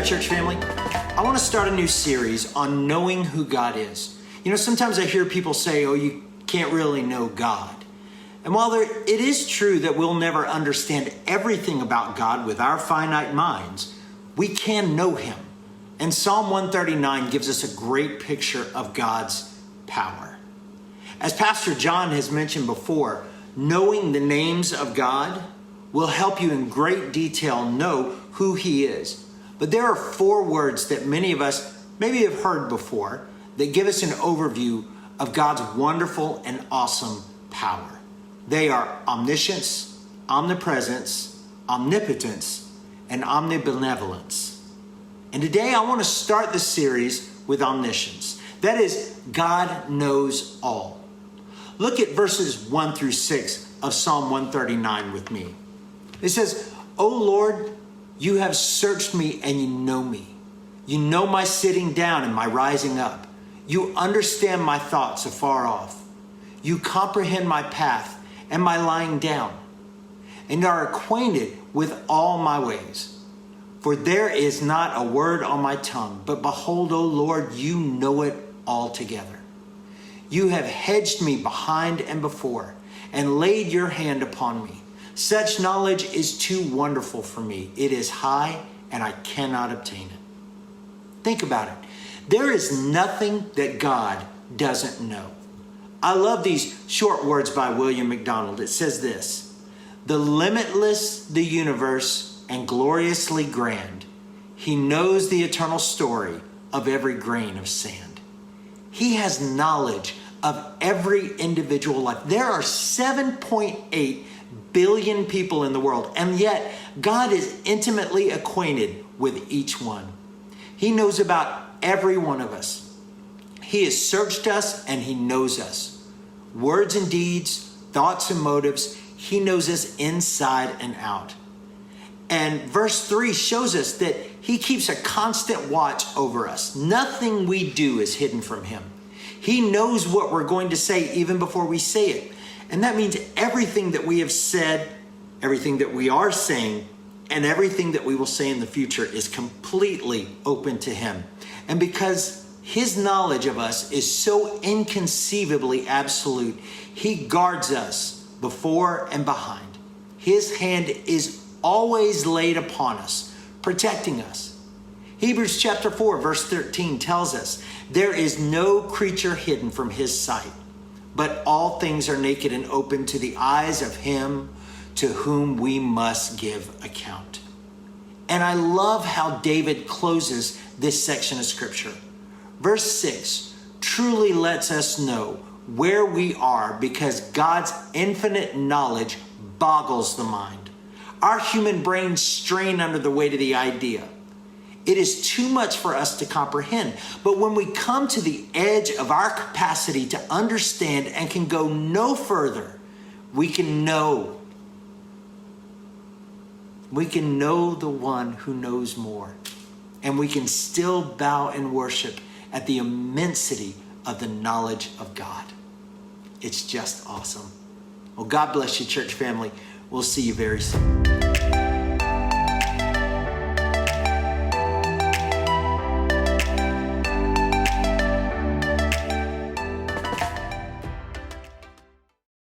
there, church family. I want to start a new series on knowing who God is. You know, sometimes I hear people say, oh, you can't really know God. And while it is true that we'll never understand everything about God with our finite minds, we can know him. And Psalm 139 gives us a great picture of God's power. As Pastor John has mentioned before, knowing the names of God will help you in great detail know who he is. But there are 4 words that many of us maybe have heard before that give us an overview of God's wonderful and awesome power. They are omniscience, omnipresence, omnipotence, and omnibenevolence. And today I want to start the series with omniscience. That is, God knows all. Look at verses 1 through 6 of Psalm 139 with me. It says, O Lord, you have searched me and you know me. You know my sitting down and my rising up. You understand my thoughts afar off. You comprehend my path and my lying down, and are acquainted with all my ways. For there is not a word on my tongue, but behold, O Lord, you know it altogether. You have hedged me behind and before, and laid your hand upon me. Such knowledge is too wonderful for me. It is high, and I cannot obtain it. Think about it. There is nothing that God doesn't know. I love these short words by William MacDonald. It says this: the limitless, the universe, and gloriously grand, he knows the eternal story of every grain of sand. He has knowledge of every individual life. There are 7.8 billion people in the world, and yet God is intimately acquainted with each one. He knows about every one of us. He has searched us and he knows us. Words and deeds, thoughts and motives, he knows us inside and out. And verse 3 shows us that he keeps a constant watch over us. Nothing we do is hidden from him. He knows what we're going to say even before we say it. And that means everything that we have said, everything that we are saying, and everything that we will say in the future is completely open to him. And because his knowledge of us is so inconceivably absolute, he guards us before and behind. His hand is always laid upon us, protecting us. Hebrews chapter 4, verse 13 tells us, there is no creature hidden from his sight, but all things are naked and open to the eyes of him to whom we must give account. And I love how David closes this section of scripture. Verse 6 truly lets us know where we are because God's infinite knowledge boggles the mind. Our human brains strain under the weight of the idea. It is too much for us to comprehend. But when we come to the edge of our capacity to understand and can go no further, we can know. We can know the one who knows more. And we can still bow and worship at the immensity of the knowledge of God. It's just awesome. Well, God bless you, church family. We'll see you very soon.